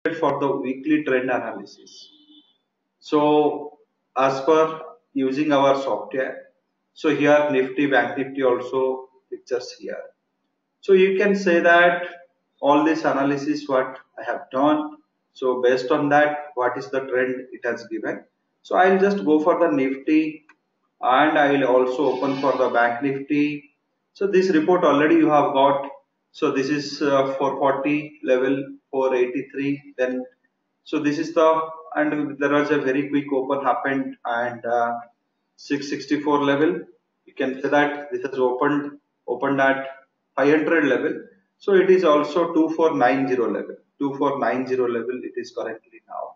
for the weekly trend analysis. So as per using our software, so here Nifty, Bank Nifty also pictures here. So you can say that all this analysis what I have done. So based on that, what is the trend it has given. So I'll just go for the Nifty and I will also open for the Bank Nifty. So this report already you have got. So this is 440 level 483. Then so this is the, and there was a very quick open happened and 664 level. You can say that this has opened at 500 level. So it is also 2490 level. 2490 level it is currently now.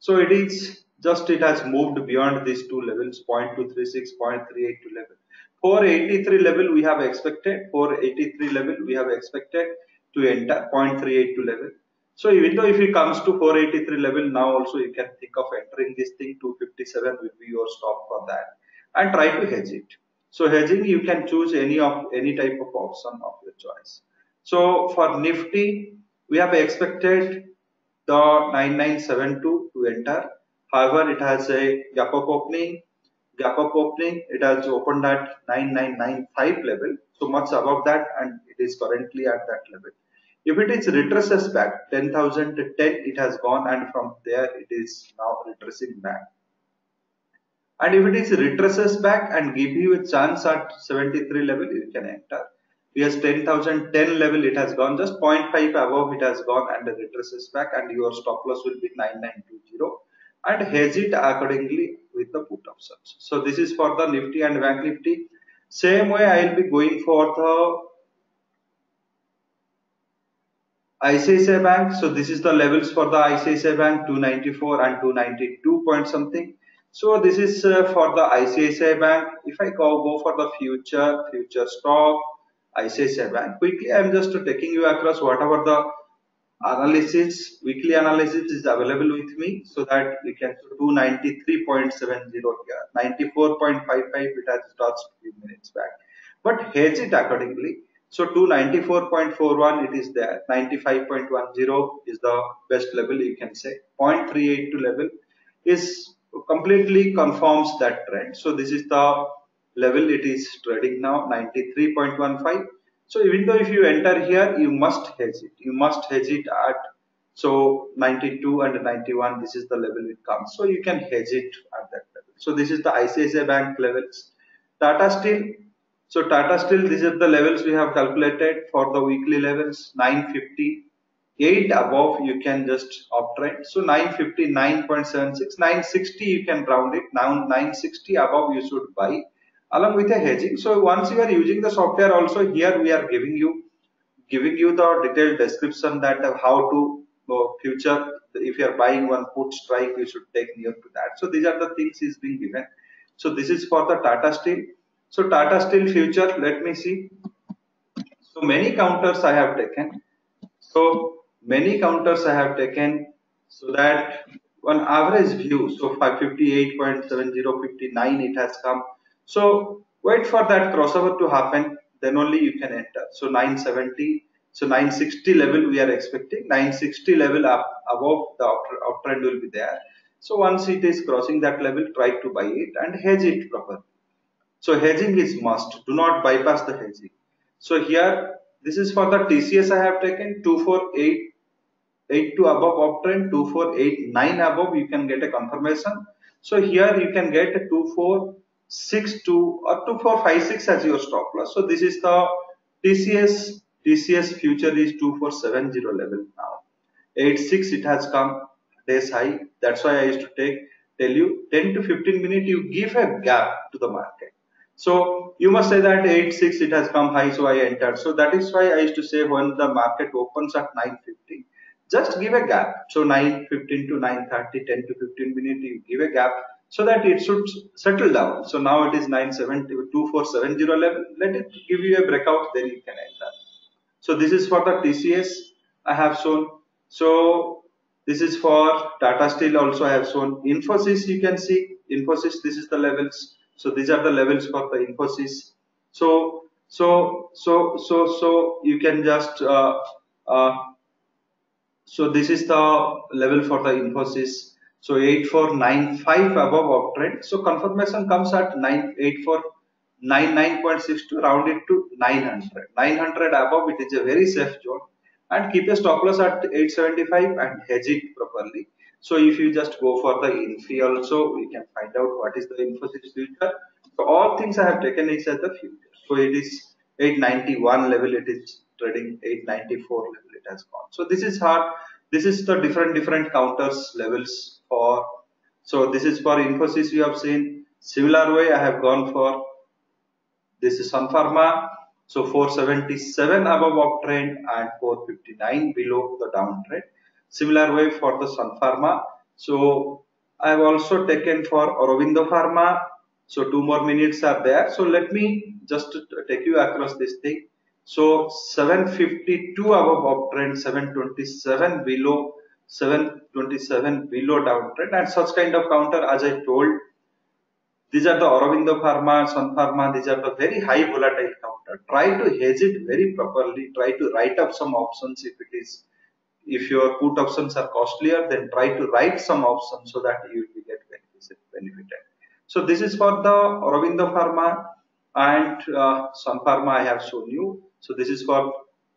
So it is just it has moved beyond these two levels 0.236, 0.382 level. 483 level we have expected, 483 level we have expected to enter 0.382 level. So even though if it comes to 483 level now also you can think of entering this thing. 257 will be your stop for that and try to hedge it. So hedging you can choose any type of option of your choice. So for Nifty we have expected the 9972 to enter. However, it has a gap up opening. Gap up opening, it has opened at 9995 level, so much above that, and it is currently at that level. If it is retraces back 10,010, it has gone, and from there it is now retracing back. And if it is retraces back and give you a chance at 73 level, you can enter. Because 10,010 level it has gone, just 0.5 above it has gone and retraces back, and your stop loss will be 9920 and hedge it accordingly with the put options. So this is for the Nifty and Bank Nifty. Same way I will be going for the ICICI Bank. So this is the levels for the ICICI Bank 294 and 292 point something. So this is for the ICICI Bank. If I go for the future stock ICICI Bank, quickly I am just taking you across whatever the analysis, weekly analysis is available with me, so that we can 293.70 here, 94.55 it has touched few minutes back, but hedge it accordingly. So 294.41 it is there, 95.10 is the best level you can say, 0.382 level is completely confirms that trend. So this is the level it is trading now, 93.15. so even though if you enter here, you must hedge it. You must hedge it at, so 92 and 91, this is the level it comes. So you can hedge it at that level. So this is the ICICI Bank levels. Tata Steel. So Tata Steel, these are the levels we have calculated for the weekly levels. 958 above, you can just uptrend. So 959.76, 960 you can round it. Now 960 above you should buy along with a hedging. So once you are using the software also, here we are giving you the detailed description that how to future, if you are buying one put strike you should take near to that. So these are the things is being given. So this is for the Tata Steel. So Tata Steel future, let me see. So many counters I have taken. So many counters I have taken, so that one average view, so 558.7059 it has come. So wait for that crossover to happen, then only you can enter. So 970, so 960 level we are expecting, 960 level up above the uptrend will be there. So once it is crossing that level, try to buy it and hedge it properly. So hedging is must. Do not bypass the hedging. So here, this is for the TCS I have taken 2482 above uptrend, 2489 above you can get a confirmation. So here you can get a 2462 or 2456 as your stop loss. So this is the TCS future is 2470 level now. 86 it has come days high. That's why I used to tell you 10 to 15 minutes you give a gap to the market. So you must say that 86 it has come high, so I entered. So that is why I used to say when the market opens at 9:50, just give a gap. So 9:15 to 9:30, 10 to 15 minutes you give a gap so that it should settle down. So now it is 970, 2470 level. Let it give you a breakout, then you can enter. So this is for the TCS I have shown. So this is for Tata Steel also I have shown. Infosys you can see. Infosys, this is the levels. So these are the levels for the Infosys. So you can just uh, So this is the level for the Infosys. So 8495 above uptrend. So confirmation comes at 8499.62, round it to 900. 900 above, it is a very safe zone. And keep a stop loss at 875 and hedge it properly. So if you just go for the Infi also, we can find out what is the Infosys future. So all things I have taken is as the future. So it is 891 level, it is trading 894 level, it has gone. So this is hard. This is the different counters levels for. So this is for Infosys. You have seen similar way. I have gone for this is Sun Pharma. So 477 above uptrend and 459 below the downtrend. Similar way for the Sun Pharma. So I have also taken for Aurobindo Pharma. So 2 more minutes are there. So let me just take you across this thing. So 752 above uptrend, 727 below, 727 below downtrend, and such kind of counter as I told, these are the Aurobindo Pharma, Sun Pharma, these are the very high volatile counter. Try to hedge it very properly. Try to write up some options if it is, if your put options are costlier, then try to write some options so that you will get benefited. So this is for the Aurobindo Pharma and Sun Pharma I have shown you. So this is for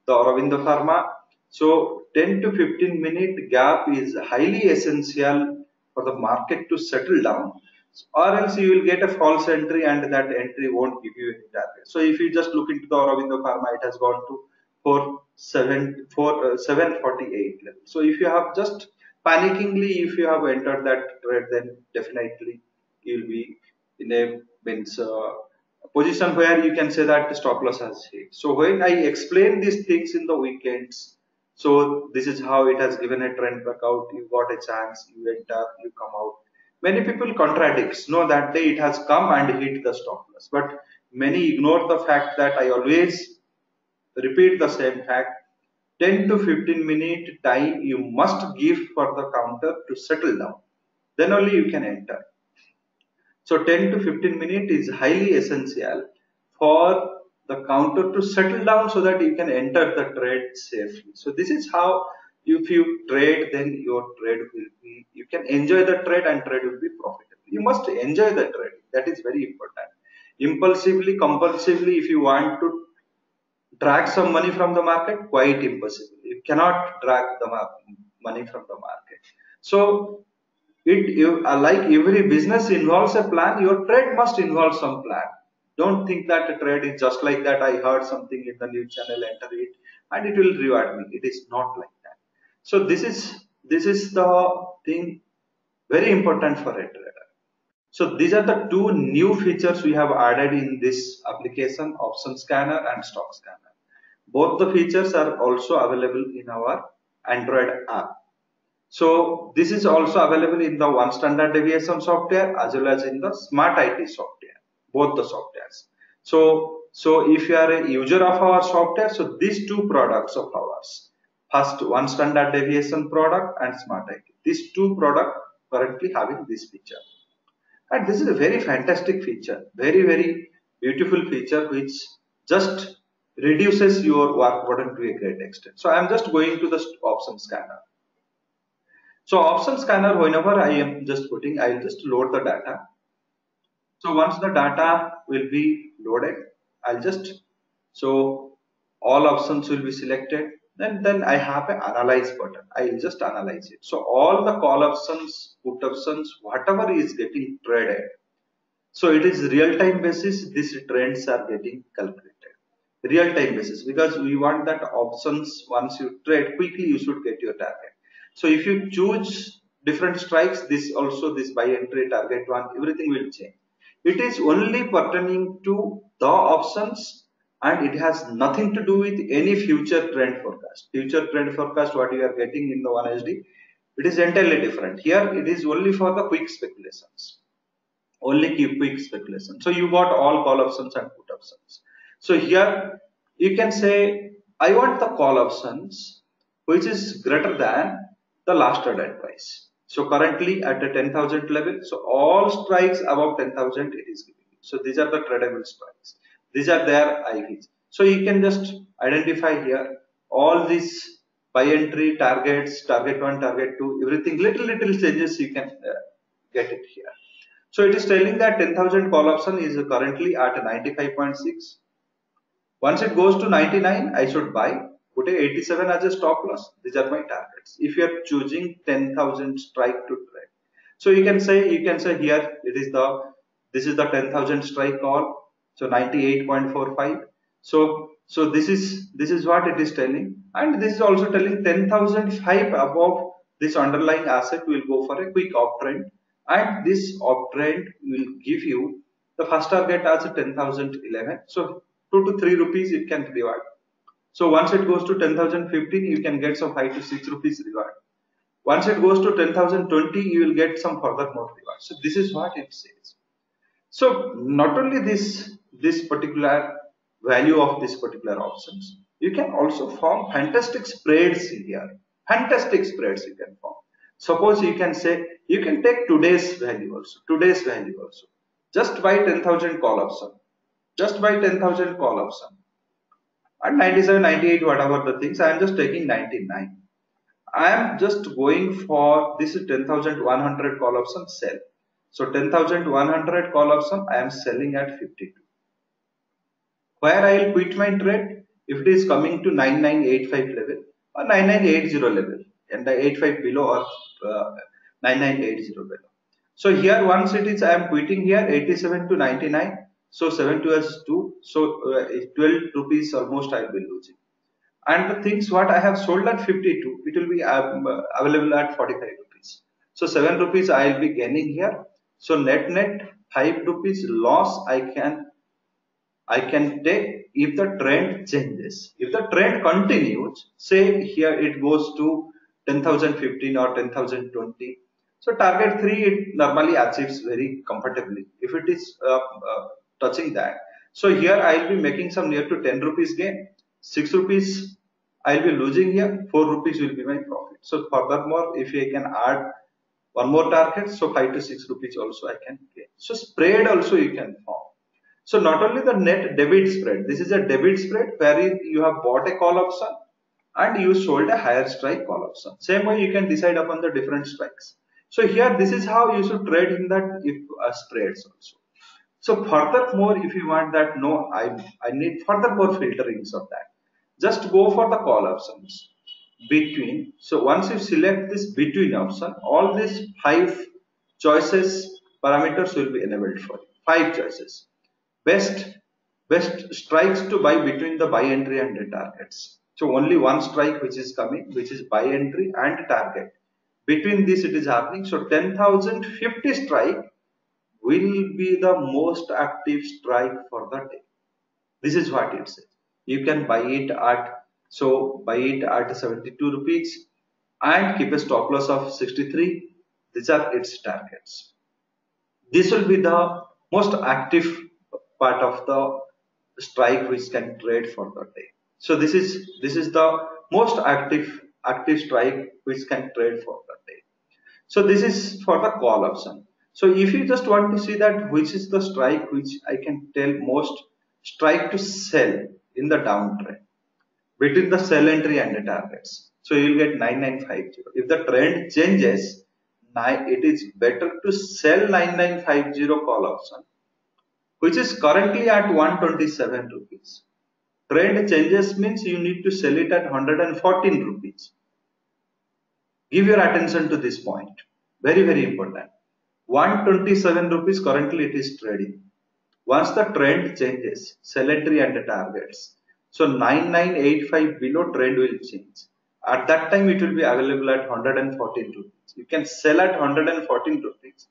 the Aurobindo Pharma. So 10 to 15 minute gap is highly essential for the market to settle down, or else you will get a false entry and that entry won't give you any target. So if you just look into the Aurobindo Pharma, it has gone to 748 level. So if you have just panickingly, if you have entered that trade, then definitely you will be in a means position where you can say that the stop loss has hit. So when I explain these things in the weekends, so this is how it has given a trend breakout. You got a chance, you enter, you come out. Many people contradicts. No, that day it has come and hit the stop loss, but many ignore the fact that I always repeat the same fact. 10 to 15 minute time you must give for the counter to settle down. Then only you can enter. So 10 to 15 minutes is highly essential for the counter to settle down so that you can enter the trade safely. So this is how, if you trade, then your trade will be, you can enjoy the trade and trade will be profitable. You must enjoy the trade. That is very important. Impulsively, compulsively, if you want to drag some money from the market, quite impossible. You cannot drag the money from the market. So like every business involves a plan, your trade must involve some plan. Don't think that a trade is just like that. I heard something in the news channel, enter it and it will reward me. It is not like that. So this is the thing, very important for a trader. So these are the two new features we have added in this application, option scanner and stock scanner. Both the features are also available in our Android app. So this is also available in the one standard deviation software as well as in the smart IT software, both the softwares. So if you are a user of our software, so these two products of ours, first one standard deviation product and smart IT, these two products currently having this feature. And this is a very fantastic feature, very beautiful feature which just reduces your work burden to a great extent. So I am just going to the option scanner. So option scanner, whenever I am just putting, I will just load the data. So once the data will be loaded, I'll just, so all options will be selected. Then I have an analyze button. I will just analyze it. So all the call options, put options, whatever is getting traded. So it is real time basis. These trends are getting calculated. Real time basis, because we want that options once you trade quickly, you should get your target. So if you choose different strikes, this also, this buy entry, target one, everything will change. It is only pertaining to the options and it has nothing to do with any future trend forecast. Future trend forecast, what you are getting in the 1SD, it is entirely different. Here it is only for the quick speculations. Only quick speculation. So you got all call options and put options. So here you can say, I want the call options which is greater than the last order price. So currently at the 10,000 level, so all strikes above 10,000 it is giving. So these are the tradable strikes. These are their IVs. So you can just identify here all these buy entry, targets, target 1, target 2, everything, little changes you can get it here. So it is telling that 10,000 call option is currently at 95.6. Once it goes to 99, I should buy. Put a 87 as a stop loss. These are my targets. If you are choosing 10,000 strike to trade, so you can say here it is this is the 10,000 strike call. So 98.45. So this is what it is telling, and this is also telling 10,005 above this underlying asset will go for a quick uptrend, and this uptrend will give you the first target as 10,011. So 2 to 3 rupees it can reward. So once it goes to 10,015, you can get some 5 to 6 rupees reward. Once it goes to 10,020, you will get some further more reward. So this is what it says. So not only this particular value of this particular options, you can also form fantastic spreads here. Fantastic spreads you can form. Suppose you can say you can take today's value also. Just buy 10,000 call option. Just buy 10,000 call option. And 97, 98, whatever the things, I am just taking 99. I am just going for this is 10,100 call option sell. So 10,100 call option I am selling at 52. Where I will quit my trade if it is coming to 9985 level or 9980 level and the 85 below or 9980 below. So here once it is I am quitting here 87 to 99. So 7 to us 2. So 12 rupees almost I will be losing. And the things what I have sold at 52, it will be available at 45 rupees. So 7 rupees I will be gaining here. So net 5 rupees loss I can take if the trend changes. If the trend continues, say here it goes to 10,015 or 10,020. So target 3 it normally achieves very comfortably. If it is touching that, so here I will be making some near to 10 rupees gain. 6 rupees I will be losing here, 4 rupees will be my profit. So furthermore, if I can add one more target, so 5 to 6 rupees also I can gain. So spread also you can form. So not only the net debit spread, this is a debit spread wherein you have bought a call option and you sold a higher strike call option. Same way you can decide upon the different strikes. So here this is how you should trade in that if spreads also. So furthermore, if you want that, no, I need furthermore filterings of that. Just go for the call options between. So once you select this between option, all these 5 choices parameters will be enabled for you. 5 choices. Best strikes to buy between the buy entry and the targets. So only one strike which is coming, which is buy entry and target. Between this it is happening. So 10,050 strike will be the most active strike for the day. This is what it says. You can buy it at 72 rupees and keep a stop loss of 63. These are its targets. This will be the most active part of the strike which can trade for the day. So this is the most active strike which can trade for the day. So this is for the call option. So if you just want to see that which is the strike which I can tell most strike to sell in the downtrend between the sell entry and the targets. So you will get 9950. If the trend changes, it is better to sell 9950 call option, which is currently at 127 rupees. Trend changes means you need to sell it at 114 rupees. Give your attention to this point. Very, very important. 127 rupees currently it is trading. Once the trend changes, sell entry and the targets. So 9985 below trend will change. At that time it will be available at 114 rupees. You can sell at 114 rupees.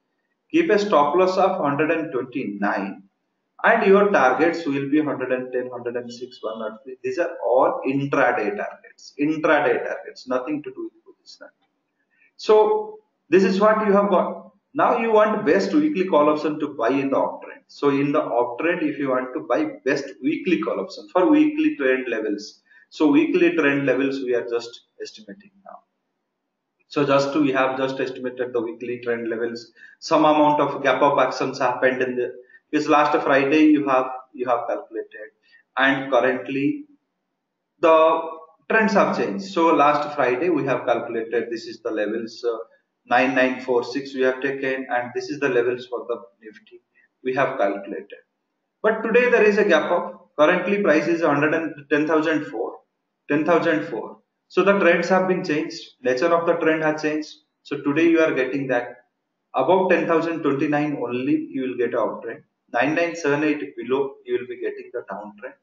Keep a stop loss of 129 and your targets will be 110, 106, 103. These are all intraday targets. Intraday targets, nothing to do with position. So this is what you have got. Now you want best weekly call option to buy in the uptrend. So in the uptrend, if you want to buy best weekly call option for weekly trend levels. So weekly trend levels we are just estimating now. So we have just estimated the weekly trend levels. Some amount of gap up actions happened in this last Friday you have calculated, and currently the trends have changed. So last Friday we have calculated this is the levels 9946 we have taken, and this is the levels for the Nifty we have calculated. But today there is a gap up. Currently price is 110,004. 10,004. So the trends have been changed. Nature of the trend has changed. So today you are getting that above 10,029 only you will get a uptrend. 9978 below you will be getting the downtrend.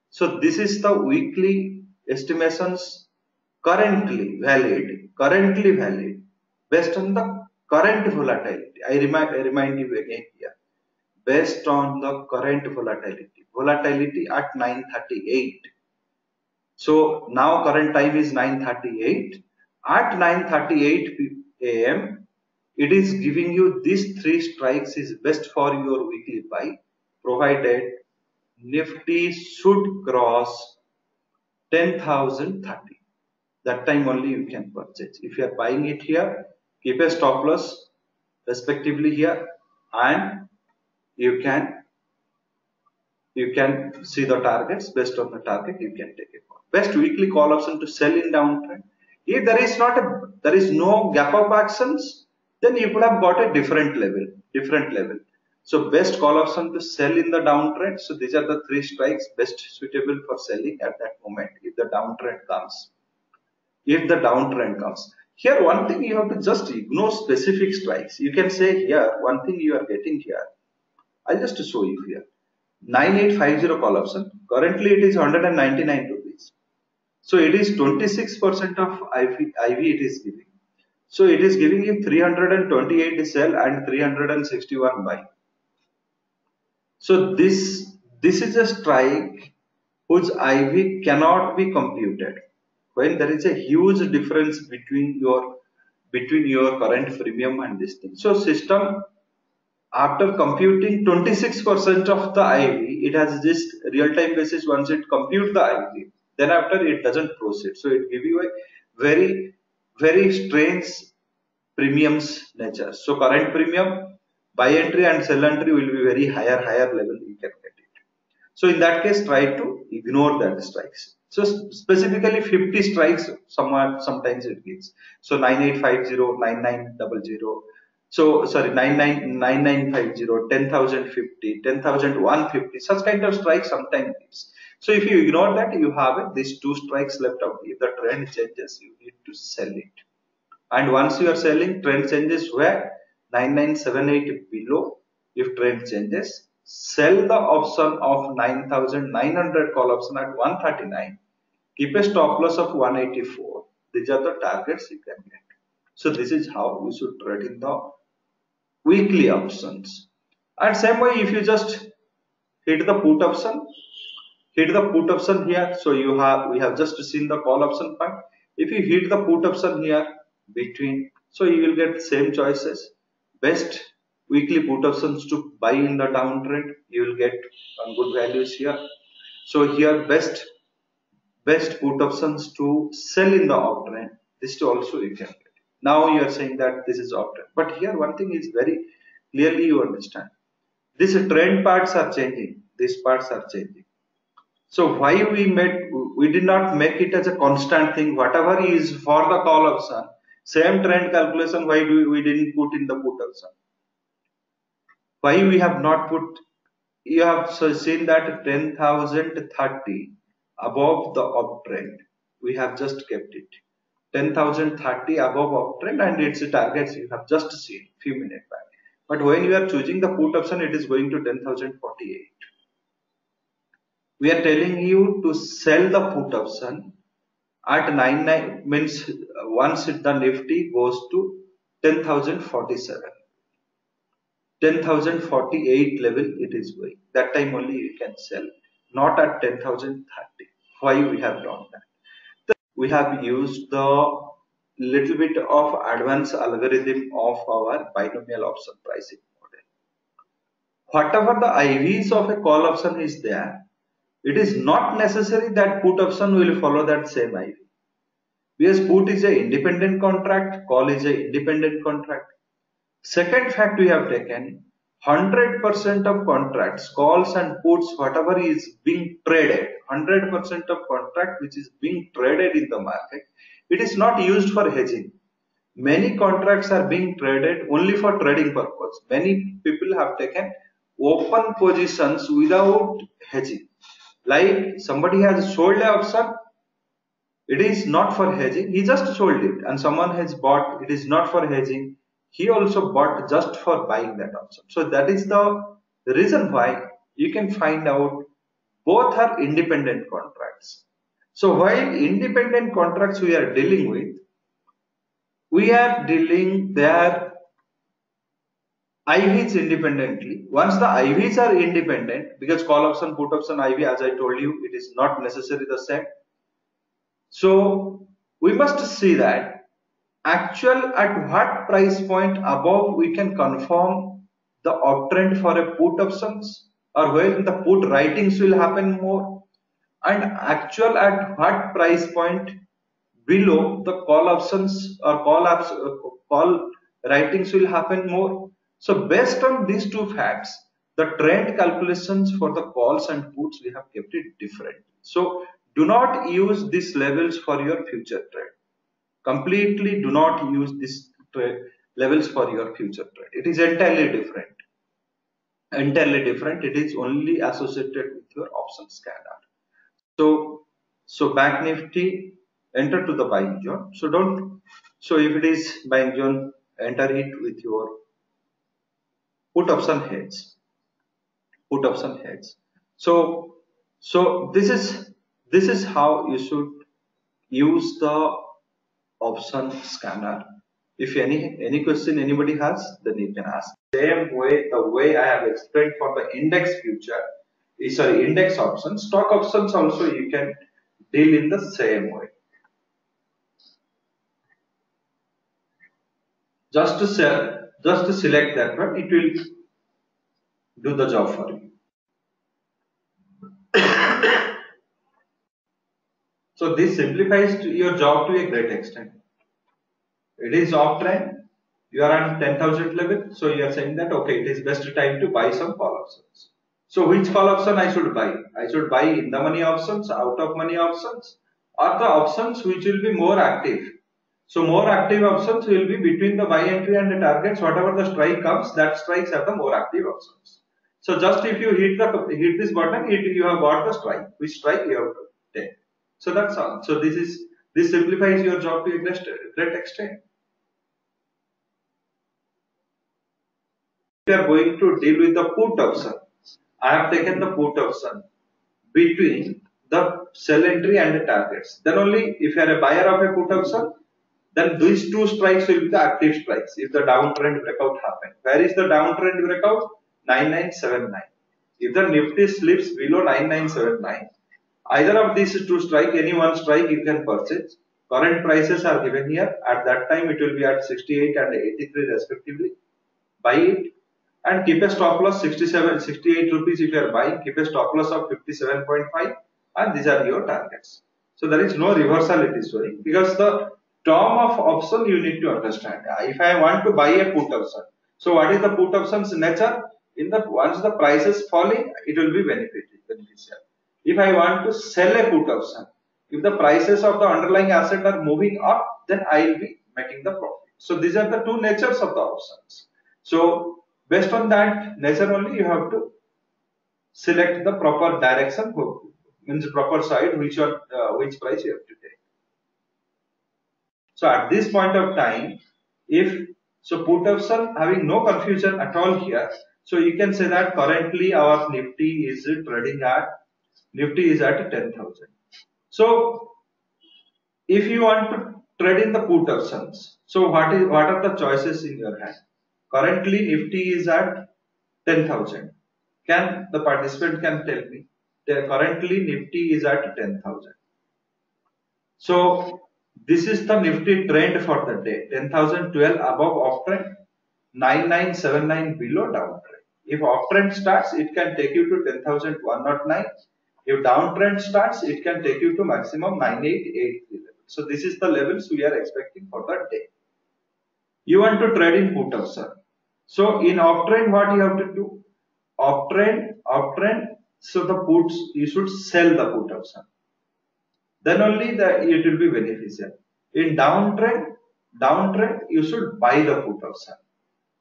So this is the weekly estimations currently valid based on the current volatility. I remind you again here, based on the current volatility at 9:38. So now current time is 9:38. At 9:38 a.m. it is giving you these three strikes is best for your weekly buy, provided Nifty should cross 10,030. That time only you can purchase. If you are buying it here, keep a stop loss respectively here, and you can see the targets. Based on the target you can take it. Best weekly call option to sell in downtrend. If there is no gap up actions, then you could have got a different level. So best call option to sell in the downtrend. So these are the three strikes best suitable for selling at that moment if the downtrend comes. Here one thing you have to just ignore specific strikes. You can say here one thing you are getting here. I'll just show you here. 9850 call option. Currently it is 199 rupees. So it is 26% of IV it is giving. So it is giving you 328 sell and 361 buy. So this is a strike whose IV cannot be computed when there is a huge difference between your current premium and this thing. So system, after computing 26% of the IV, it has this real-time basis. Once it compute the IV, then after it doesn't proceed. So it give you a very strange premiums nature. So current premium, buy entry and sell entry will be very higher level you can get it. So in that case, try to ignore that strikes. So specifically 50 strikes sometimes it gives. So 9850, 9900. So sorry, 9950, 10,050, 10,150, such kind of strikes sometimes gives. So if you ignore that, you have it, these two strikes left out. If the trend changes, you need to sell it. And once you are selling, trend changes where 9978 below. If trend changes, sell the option of 9,900 call option at 139. Keep a stop loss of 184. These are the targets you can get. So this is how you should trade in the weekly options. And same way, if you just hit the put option, here. So we have just seen the call option part. If you hit the put option here between, so you will get same choices. Best weekly put options to buy in the downtrend, you will get good values here. So here best put options to sell in the uptrend. This also you can get. Now you are saying that this is uptrend, but here one thing is very clearly you understand. These trend parts are changing. These parts are changing. So why we did not make it as a constant thing. Whatever is for the call option, same trend calculation. Why we didn't put in the put option? Why we have not put? You have seen that 10,030 above the uptrend. We have just kept it 10,030 above uptrend, and its targets you have just seen few minutes back. But when you are choosing the put option, it is going to 10,048. We are telling you to sell the put option at 99, means once the Nifty goes to 10,047, 10,048 level it is going. That time only you can sell, not at 10,030. Why we have done that? We have used the little bit of advanced algorithm of our binomial option pricing model. Whatever the IVs of a call option is there, it is not necessary that put option will follow that same IV. Because put is a independent contract, call is a independent contract. Second fact we have taken, 100% of contracts, calls and puts, whatever is being traded, 100% of contract which is being traded in the market, it is not used for hedging. Many contracts are being traded only for trading purpose. Many people have taken open positions without hedging. Like somebody has sold a option, it is not for hedging, he just sold it, and someone has bought, it is not for hedging, he also bought just for buying that option. So that is the reason why you can find out both are independent contracts. So while independent contracts we are dealing with, we are dealing their IVs independently. Once the IVs are independent, because call option, put option, IV, as I told you, it is not necessarily the same. So we must see that actual at what price point above we can confirm the uptrend for a put options, or when the put writings will happen more, and actual at what price point below the call options or call writings will happen more. So based on these two facts, the trend calculations for the calls and puts we have kept it different. So do not use these levels for your future trade. Completely do not use these levels for your future trade. It is entirely different. Entirely different. It is only associated with your option scanner. So Bank Nifty, enter to the buying zone. So if it is buying zone, enter it with your put option hedge. Put option hedge. So this is how you should use the option scanner. If any question anybody has, then you can ask. Same way, the way I have explained for the index future, index options, stock options also you can deal in the same way. Just to select that one, it will do the job for you. So this simplifies your job to a great extent. It is uptrend, you are on 10,000 level, so you are saying that okay, it is best time to buy some call options. So which call option I should buy? I should buy in the money options, out of money options, or the options which will be more active. So more active options will be between the buy entry and the targets. Whatever the strike comes, that strikes are the more active options. So just if you hit this button, you have got the strike. Which strike you have to take. So that's all. So this simplifies your job to a great extent. We are going to deal with the put option. I have taken the put option between the sell entry and the targets. Then only if you are a buyer of a put option, then these two strikes will be the active strikes if the downtrend breakout happen. Where is the downtrend breakout? 9979. If the Nifty slips below 9979, either of these two strike, any one strike you can purchase. Current prices are given here. At that time it will be at 68 and 83 respectively. Buy it and keep a stop loss 68 rupees if you are buying. Keep a stop loss of 57.5 and these are your targets. So there is no reversal it is showing, because the term of option you need to understand. If I want to buy a put option, so what is the put option's nature? Once the price is falling, it will be beneficial. If I want to sell a put option, if the prices of the underlying asset are moving up, then I will be making the profit. So these are the two natures of the options. So based on that nature only, you have to select the proper direction, means proper side, which price you have to take. So at this point of time, put option having no confusion at all here. So you can say that currently our Nifty is trading at 10,000. So if you want to trade in the put options, so what are the choices in your hand? Currently Nifty is at 10,000. Can the participant tell me? Currently Nifty is at 10,000. So this is the Nifty trend for the day. 10,012 above uptrend, 9979 below downtrend. If uptrend starts, it can take you to 10,109. If downtrend starts, it can take you to maximum 9883 level. So this is the levels we are expecting for the day. You want to trade in put option. So in uptrend, what you have to do? Uptrend So the puts, you should sell the put option. Then only it will be beneficial. In downtrend, you should buy the put option.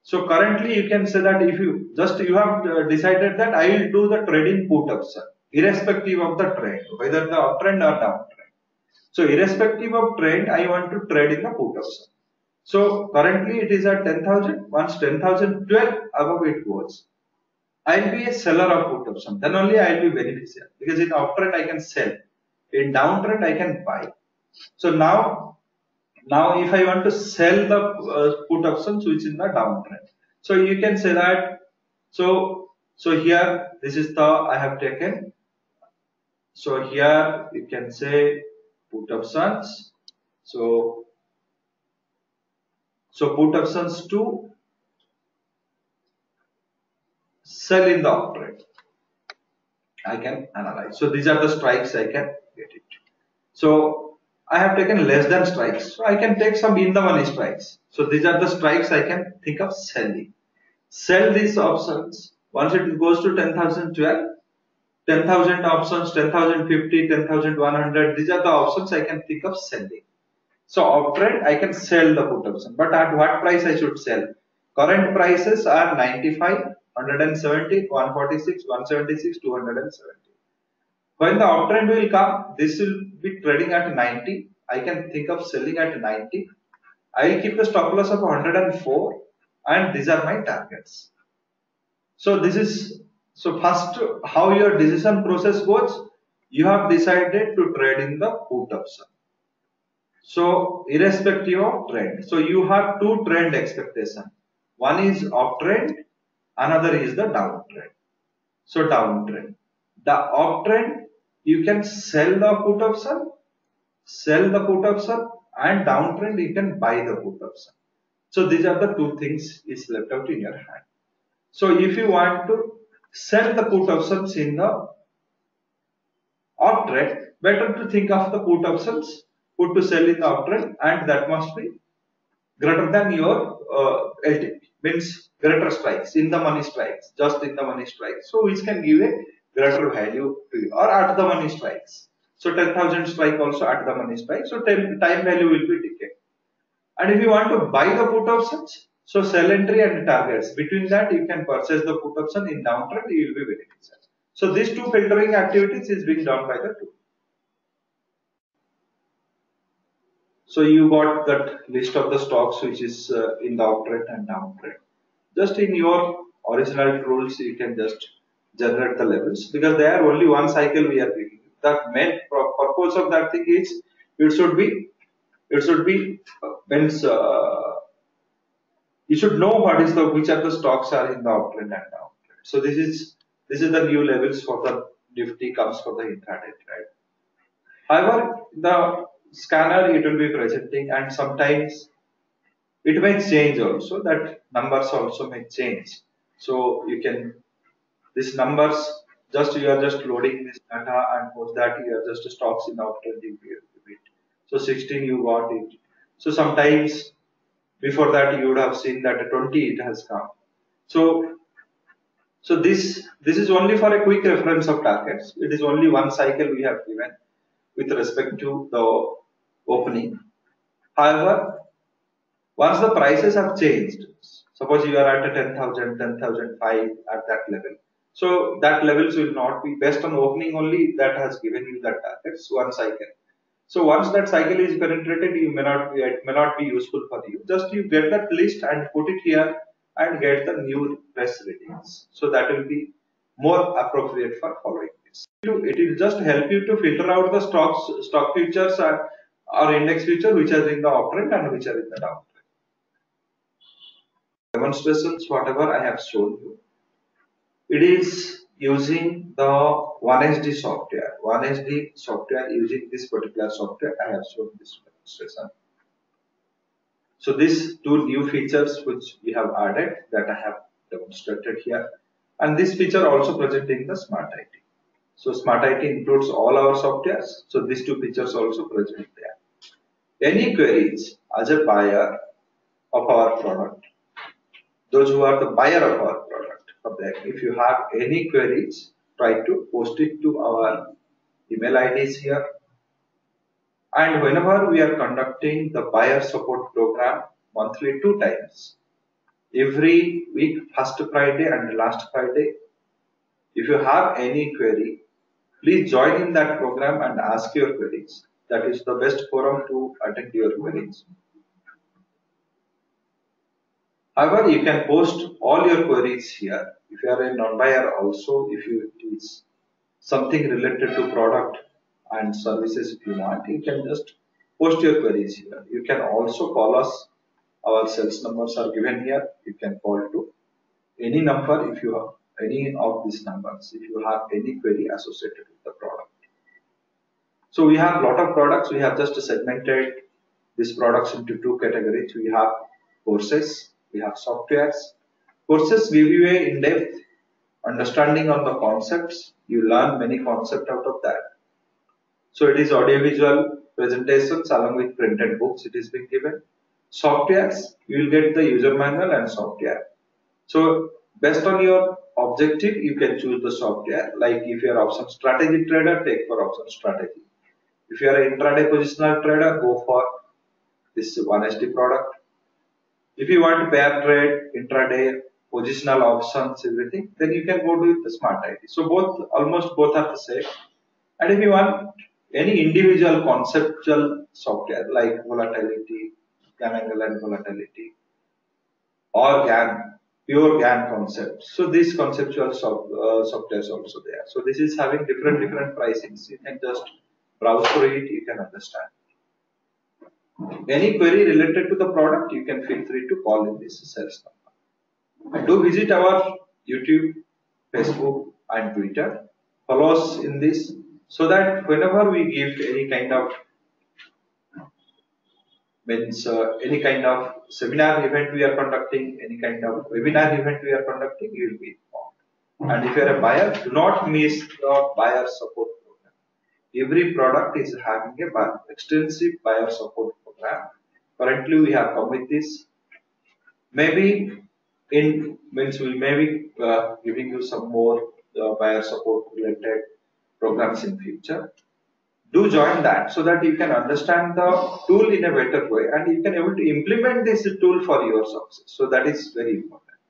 So currently you can say that if you have decided that I will do the trading put option, irrespective of the trend, whether the uptrend or downtrend. So irrespective of trend, I want to trade in the put option. So currently it is at 10,000. Once 10,012 above it goes, I'll be a seller of put option. Then only I'll be beneficial, because in uptrend I can sell, in downtrend I can buy. So now if I want to sell the put options which is in the downtrend, so you can say that. So here this is the I have taken. So here you can say put options. So put options to sell in the uptrend, I can analyze. So these are the strikes I can get it. So I have taken less than strikes. So I can take some in the money strikes. So these are the strikes I can think of selling. Sell these options once it goes to 10,012, 10,000 options, 10,050, 10,100. These are the options I can think of selling. So uptrend I can sell the put option, but at what price I should sell? Current prices are 95, 170, 146, 176, 270. When the uptrend will come, this will be trading at 90. I can think of selling at 90. I will keep the stop loss of 104, and these are my targets. So first, how your decision process goes. You have decided to trade in the put option. So irrespective of trend, so you have two trend expectation. One is uptrend, another is the downtrend. So downtrend, the uptrend you can sell the put option, and downtrend you can buy the put option. So these are the two things is left out in your hand. So if you want to sell the put options in the uptrend, better to think of the put options put to sell in the uptrend, and that must be greater than your LTP, means greater strikes, in the money strikes, just in the money strikes. So which can give a greater value to you, or at the money strikes. So 10,000 strike also at the money strike. So time value will be decay. And if you want to buy the put options, so sell entry and targets, between that you can purchase the put option. In downtrend you will be beneficial. So these two filtering activities is being done by the tool. So you got that list of the stocks which is in the uptrend and downtrend. Just in your original tools, you can just generate the levels, because they are only one cycle we are taking. The main purpose of that thing is it should be means you should know which are the stocks are in the uptrend and downtrend. So this is the new levels for the Nifty comes for the intraday trade. However, the scanner it will be presenting, and sometimes it may change also, that numbers also may change. So you can, these numbers, you are just loading this data, and post that you are just stocks in the uptrend you bit. So 16 you got it. So sometimes before that you would have seen that 20 it has come. So this is only for a quick reference of targets. It is only one cycle we have given with respect to the opening. However, once the prices have changed, suppose you are at a 10,000, 10,005 at that level. So that levels will not be based on opening only, that has given you that targets one cycle. So once that cycle is penetrated, it may not be useful for you. Just you get that list and put it here and get the new press readings. So that will be more appropriate for following this. It will just help you to filter out the stock futures or index future which are in the uptrend and which are in the downtrend. Demonstrations, whatever I have shown you, it is using the 1SD software. 1SD software, using this particular software, I have shown this demonstration. So these two new features which we have added, that I have demonstrated here, and this feature also present in the Smart IT. So Smart IT includes all our softwares. So these two features also present there. Any queries as a buyer of our product, those who are the buyer of our product, if you have any queries, try to post it to our email IDs here. And whenever we are conducting the buyer support program monthly 2 times, every week, first Friday and last Friday, if you have any query, please join in that program and ask your queries. That is the best forum to attend your queries. However, you can post all your queries here. If you are a non-buyer also, if it is something related to product and services if you want, you can just post your queries here. You can also call us. Our sales numbers are given here. You can call to any number if you have any of these numbers if you have any query associated with the product. So we have a lot of products. We have just segmented these products into 2 categories. We have courses, we have softwares. Courses give you a in-depth understanding on the concepts. You learn many concepts out of that. So it is audiovisual presentations along with printed books it is being given. Softwares, you will get the user manual and software. So based on your objective, you can choose the software. Like if you are option strategy trader, take for option strategy. If you are an intraday positional trader, go for this 1SD product. If you want pair trade, intraday, positional options, everything, then you can go with the smart ID. So almost both are the same. And if you want any individual conceptual software like volatility, Gann and volatility, or GAN, pure GAN concept. So these conceptual software is also there. So this is having different pricings. You can just browse through it, you can understand. Any query related to the product, you can feel free to call in this sales number. Do visit our YouTube, Facebook and Twitter. Follow us in this so that whenever we give any kind of any kind of seminar event we are conducting, any kind of webinar event we are conducting, you will be informed. And if you are a buyer, do not miss the buyer support program. Every product is having a extensive buyer support program. Currently, we have come with this. Maybe we'll maybe giving you some more buyer support related programs in future. Do join that so that you can understand the tool in a better way and you can able to implement this tool for your success. So that is very important.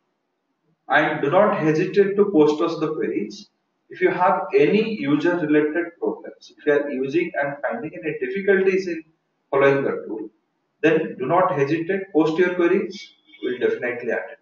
And do not hesitate to post us the queries. If you have any user related problems, if you are using and finding any difficulties in following the tool, then do not hesitate, post your queries, we will definitely attend.